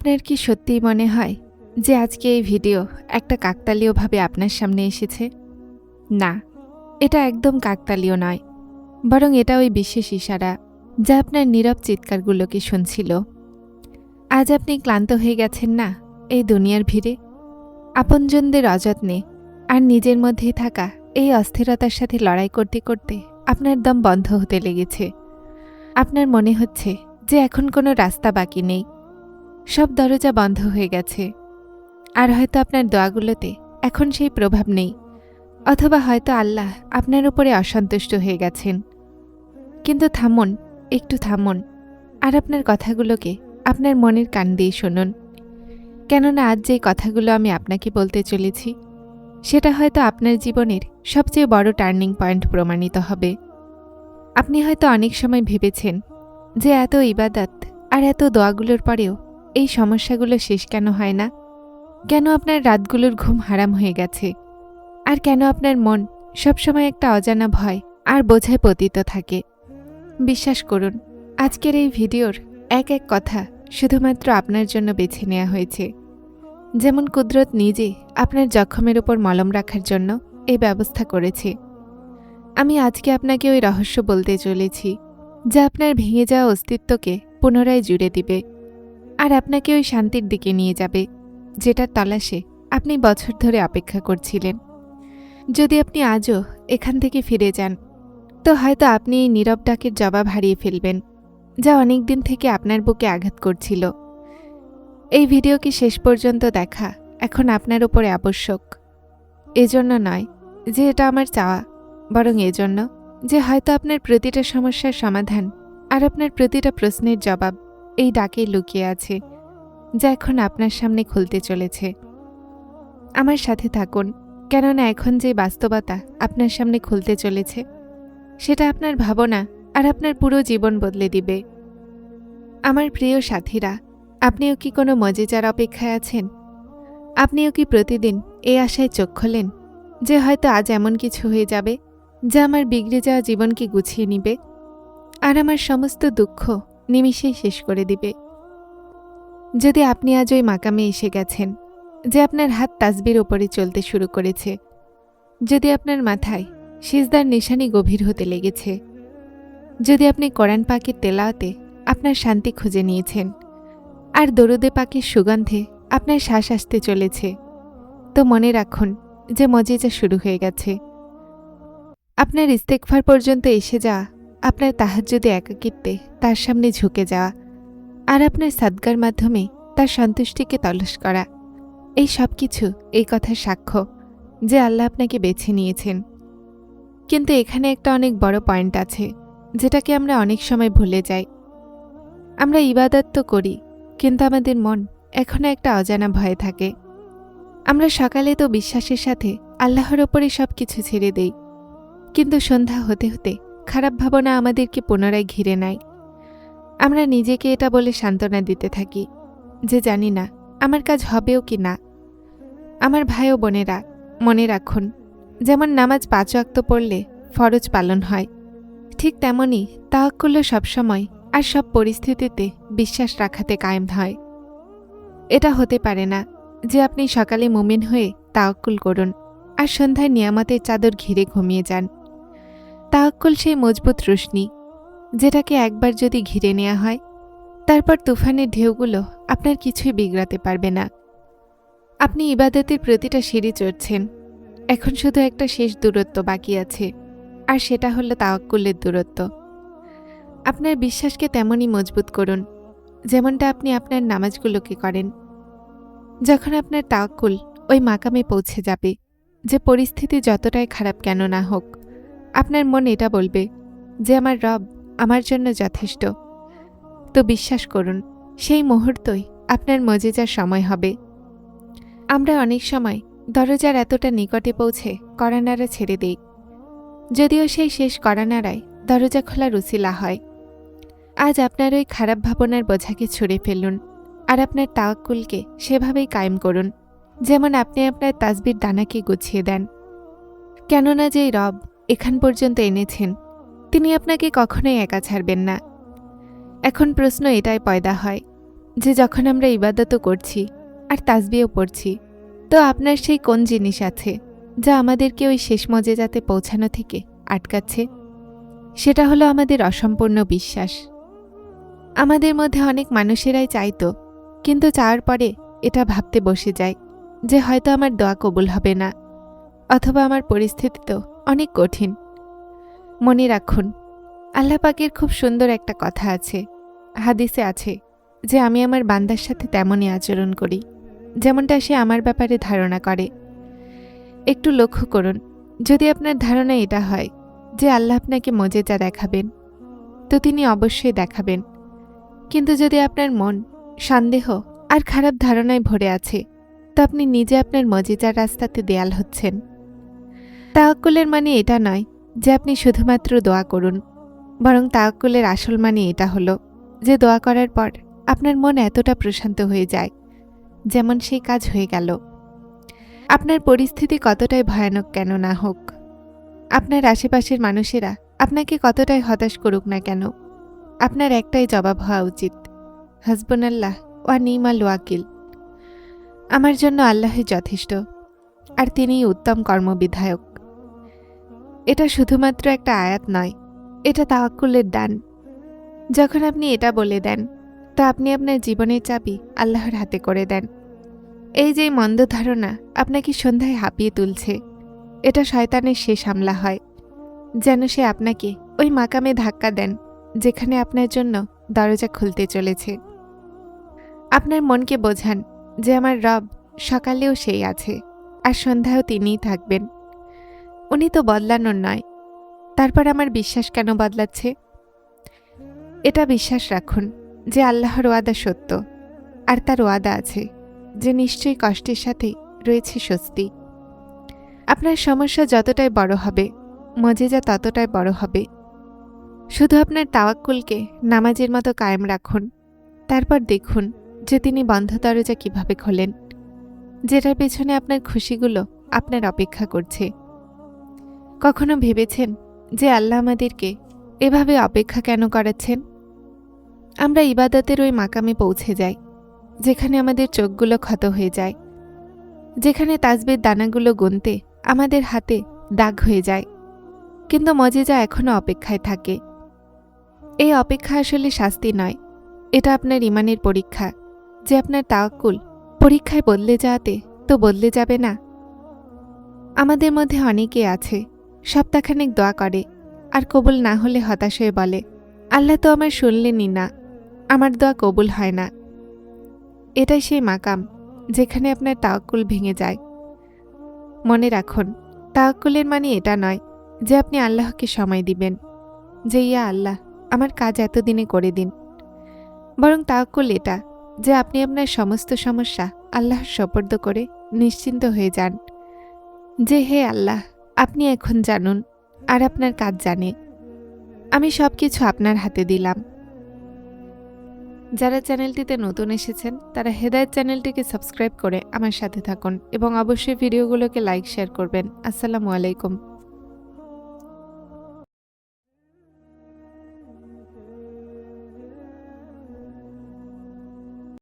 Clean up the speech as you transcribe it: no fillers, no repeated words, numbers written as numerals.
আপনার কি সত্যিই মনে হয় যে আজকে এই ভিডিও একটা কাকতালীয়ভাবে আপনার সামনে এসেছে? না, এটা একদম কাকতালীয় নয়, বরং এটা ওই বিশেষ ইশারা যা আপনার নীরব চিৎকারগুলোকে শুনছিল। আজ আপনি ক্লান্ত হয়ে গেছেন না এই দুনিয়ার ভিড়ে, আপনজনদের অযত্নে আর নিজের মধ্যে থাকা এই অস্থিরতার সাথে লড়াই করতে করতে আপনার দম বন্ধ হতে লেগেছে। আপনার মনে হচ্ছে যে এখন কোনো রাস্তা বাকি নেই, সব দরজা বন্ধ হয়ে গেছে। আর হয়তো আপনার দোয়াগুলোতে এখন সেই প্রভাব নেই, অথবা হয়তো আল্লাহ আপনার উপরে অসন্তুষ্ট হয়ে গেছেন। কিন্তু থামুন, একটু থামুন, আর আপনার কথাগুলোকে আপনার মনের কান দিয়ে শুনুন। কেননা আজ যেই কথাগুলো আমি আপনাকে বলতে চলেছি সেটা হয়তো আপনার জীবনের সবচেয়ে বড় টার্নিং পয়েন্ট প্রমাণিত হবে। আপনি হয়তো অনেক সময় ভেবেছেন যে এত ইবাদত আর এত দোয়াগুলোর পরেও এই সমস্যাগুলো শেষ কেন হয় না, কেন আপনার রাতগুলোর ঘুম হারাম হয়ে গেছে, আর কেন আপনার মন সবসময় একটা অজানা ভয় আর বোঝায় পতিত থাকে। বিশ্বাস করুন, আজকের এই ভিডিওর এক এক কথা শুধুমাত্র আপনার জন্য বেছে নেওয়া হয়েছে। যেমন কুদরত নিজে আপনার জখমের উপর মলম রাখার জন্য এই ব্যবস্থা করেছে। আমি আজকে আপনাকে ওই রহস্য বলতে চলেছি যা আপনার ভেঙে যাওয়া অস্তিত্বকে পুনরায় জুড়ে দিবে আর আপনাকে ওই শান্তির দিকে নিয়ে যাবে যেটার তলাশে আপনি বছর ধরে অপেক্ষা করছিলেন। যদি আপনি আজও এখান থেকে ফিরে যান, তো হয়তো আপনি এই নীরব ডাকের জবাব হারিয়ে ফেলবেন যা অনেক দিন থেকে আপনার বুকে আঘাত করছিল। এই ভিডিওকে শেষ পর্যন্ত দেখা এখন আপনার উপরে আবশ্যক। এজন্য নয় যে এটা আমার চাওয়া, বরং এজন্য যে হয়তো আপনার প্রতিটা সমস্যার সমাধান আর আপনার প্রতিটা প্রশ্নের জবাব এই ডাকেই লুকিয়ে আছে, যা এখন আপনার সামনে খুলতে চলেছে। আমার সাথে থাকুন, কেননা এখন যে বাস্তবতা আপনার সামনে খুলতে চলেছে সেটা আপনার ভাবনা আর আপনার পুরো জীবন বদলে দিবে। আমার প্রিয় সাথীরা, আপনিও কি কোনো মজেজার অপেক্ষায় আছেন? আপনিও কি প্রতিদিন এই আশায় চোখ খোলেন যে হয়তো আজ এমন কিছু হয়ে যাবে যা আমার বিগড়ে যাওয়া জীবনকে গুছিয়ে নিবে আর আমার সমস্ত দুঃখ নিমিষেই শেষ করে দিবে? যদি আপনি আজ ওই মাকামে এসে গেছেন যে আপনার হাত তাসবির ওপরে চলতে শুরু করেছে, যদি আপনার মাথায় সিজদার নিশানি গভীর হতে লেগেছে, যদি আপনি কোরআন পাকের তেলাওয়াতে আপনার শান্তি খুঁজে নিয়েছেন আর দরুদে পাকের সুগন্ধে আপনার শ্বাস আসতে চলেছে, তো মনে রাখুন যে মজেজা শুরু হয়ে গেছে। আপনার ইস্তেগফার পর্যন্ত এসে যাওয়া, আপনার তাহাজ্জুদে একাকিত্বে তার সামনে ঝুঁকে যাওয়া আর আপনার সাদগার মাধ্যমে তার সন্তুষ্টিকে তলস করা, এই সব কিছু এই কথার সাক্ষ্য যে আল্লাহ আপনাকে বেছে নিয়েছেন। কিন্তু এখানে একটা অনেক বড় পয়েন্ট আছে যেটাকে আমরা অনেক সময় ভুলে যাই। আমরা ইবাদত তো করি, কিন্তু আমাদের মন এখনো একটা অজানা ভয়ে থাকে। আমরা সকালে তো বিশ্বাসের সাথে আল্লাহর ওপরে সব কিছু ছেড়ে দেই, কিন্তু সন্ধ্যা হতে হতে খারাপ ভাবনা আমাদেরকে পুনরায় ঘিরে নেয়। আমরা নিজেকে এটা বলে সান্ত্বনা দিতে থাকি যে জানি না আমার কাজ হবেও কি না। আমার ভাই ও বোনেরা, মনে রাখুন, যেমন নামাজ 5 ওয়াক্ত পড়লে ফরজ পালন হয়, ঠিক তেমনি তাওয়াক্কুলও সবসময় আর সব পরিস্থিতিতে বিশ্বাস রাখাতে কায়েম হয়। এটা হতে পারে না যে আপনি সকালে মুমিন হয়ে তাওয়াক্কুল করুন আর সন্ধ্যায় নিয়ামতের চাদর ঘিরে ঘুমিয়ে যান। তাওয়াক্কুল সেই মজবুত রোশনি যেটাকে একবার যদি ঘিরে নেওয়া হয়, তারপর তুফানের ঢেউগুলো আপনার কিছুই বিগড়াতে পারবে না। আপনি ইবাদতের প্রতিটা সিঁড়ি চড়ছেন, এখন শুধু একটা শেষ দূরত্ব বাকি আছে, আর সেটা হলো তাওয়াক্কুলের দূরত্ব। আপনার বিশ্বাসকে তেমনই মজবুত করুন যেমনটা আপনি আপনার নামাজগুলোকে করেন। যখন আপনার তাওয়াক্কুল ওই মাকামে পৌঁছে যাবে যে পরিস্থিতি যতটাই খারাপ কেন না হোক, আপনার মন এটা বলবে যে আমার রব আমার জন্য যথেষ্ট, তো বিশ্বাস করুন সেই মুহূর্তই আপনার মজেজার সময় হবে। আমরা অনেক সময় দরজার এতটা নিকটে পৌঁছে কড়ানাড়া ছেড়ে দেই, যদিও সেই শেষ কড়ানাড়ায় দরজা খোলার উসিলা হয়। আজ আপনার ওই খারাপ ভাবনার বোঝাকে ছুঁড়ে ফেলুন আর আপনার তাওয়াক্কুলকে সেভাবেই কায়েম করুন যেমন আপনি আপনার তাসবির দানাকে গুছিয়ে দেন। কেননা যেই রব এখান পর্যন্ত এনেছেন তিনি আপনাকে কখনোই একা ছাড়বেন না। এখন প্রশ্ন এটাই পয়দা হয় যে যখন আমরা ইবাদতও করছি আর তাসবিহও পড়ছি, তো আপনার সেই কোন জিনিস আছে যা আমাদেরকে ওই শেষ মজেজাতে পৌঁছানো থেকে আটকাচ্ছে? সেটা হলো আমাদের অসম্পূর্ণ বিশ্বাস। আমাদের মধ্যে অনেক মানুষেরাই চাইতো, কিন্তু চাওয়ার পরে এটা ভাবতে বসে যায় যে হয়তো আমার দোয়া কবুল হবে না, অথবা আমার পরিস্থিতি তো অনেক কঠিন। মনে রাখুন, আল্লাহ পাকের খুব সুন্দর একটা কথা আছে, হাদিসে আছে যে আমি আমার বান্দার সাথে তেমনই আচরণ করি যেমনটা সে আমার ব্যাপারে ধারণা করে। একটু লক্ষ্য করুন, যদি আপনার ধারণা এটা হয় যে আল্লাহ আপনাকে মজেজা দেখাবেন, তো তিনি অবশ্যই দেখাবেন। কিন্তু যদি আপনার মন সন্দেহ আর খারাপ ধারণায় ভরে আছে, তো আপনি নিজে আপনার মজেজার রাস্তাতে দেয়াল হচ্ছেন। তাওয়াক্কুলের মানে এটা নয় যে আপনি শুধুমাত্র দোয়া করুন, বরং তাওয়াক্কুলের আসল মানে এটা হলো যে দোয়া করার পর আপনার মন এতটা প্রশান্ত হয়ে যায় যেমন সেই কাজ হয়ে গেল। আপনার পরিস্থিতি কতটাই ভয়ানক কেন না হোক, আপনার আশেপাশের মানুষেরা আপনাকে কতটাই হতাশ করুক না কেন, আপনার একটাই জবাব হওয়া উচিত, হাসবুনাল্লাহ ওয়া নি'মাল ওয়াকিল। আমার জন্য আল্লাহই যথেষ্ট, আর তিনিই উত্তম কর্মবিধায়ক। এটা শুধুমাত্র একটা আয়াত নয়, এটা তাওয়াক্কুলের দান। যখন আপনি এটা বলে দেন, তা আপনি আপনার জীবনের চাবি আল্লাহর হাতে করে দেন। এই যে মন্দ ধারণা আপনাকে সন্ধ্যায় হাঁপিয়ে তুলছে, এটা শয়তানের শেষ হামলা হয়, যেন সে আপনাকে ওই মাকামে ধাক্কা দেন যেখানে আপনার জন্য দরজা খুলতে চলেছে। আপনার মনকে বোঝান যে আমার রব সকালেও সেই আছে, আর সন্ধ্যায়ও তিনিই থাকবেন। উনি তো বদলানোর নয়, তারপর আমার বিশ্বাস কেন বদলাচ্ছে? এটা বিশ্বাস রাখুন যে আল্লাহর ওয়াদা সত্য, আর তার ওয়াদা আছে যে নিশ্চয়ই কষ্টের সাথে রয়েছে স্বস্তি। আপনার সমস্যা যতটাই বড় হবে, মজেজা ততটাই বড় হবে। শুধু আপনার তাওয়াক্কুলকে নামাজের মতো কায়েম রাখুন, তারপর দেখুন যে তিনি বন্ধ দরজা কিভাবে খোলেন, যেটার পেছনে আপনার খুশিগুলো আপনার অপেক্ষা করছে। কখনো ভেবেছেন যে আল্লাহ আমাদেরকে এভাবে অপেক্ষা কেন করাচ্ছেন? আমরা ইবাদতের ওই মাকামে পৌঁছে যাই যেখানে আমাদের চোখগুলো ক্ষত হয়ে যায়, যেখানে তাসবির দানাগুলো গুনতে আমাদের হাতে দাগ হয়ে যায়, কিন্তু মজেজা এখনও অপেক্ষায় থাকে। এই অপেক্ষা আসলে শাস্তি নয়, এটা আপনার ইমানের পরীক্ষা যে আপনার তাওয়াক্কুল পরীক্ষায় বদলে যাওয়াতে তো বদলে যাবে না। আমাদের মধ্যে অনেকে আছে সপ্তাহখানেক দোয়া করে, আর কবুল না হলে হতাশ হয়ে বলে, আল্লাহ তো আমার শুনলেনই না, আমার দোয়া কবুল হয় না। এটাই সেই মাকাম যেখানে আপনার তাওয়াক্কুল ভেঙে যায়। মনে রাখুন, তাওয়াক্কুলের মানে এটা নয় যে আপনি আল্লাহকে সময় দিবেন যে ইয়া আল্লাহ আমার কাজ এতদিনে করে দিন, বরং তাওয়াক্কুল এটা যে আপনি আপনার সমস্ত সমস্যা আল্লাহর সুপর্দ করে নিশ্চিন্ত হয়ে যান যে হে আল্লাহ, আপনি এখন জানুন আর আপনার কাজ জানে, আমি সব কিছু আপনার হাতে দিলাম। যারা চ্যানেলটিতে নতুন এসেছেন তারা হেদায়েত চ্যানেলটিকে সাবস্ক্রাইব করে আমার সাথে থাকুন এবং অবশ্যই ভিডিওগুলোকে লাইক শেয়ার করবেন। আসসালামু আলাইকুম।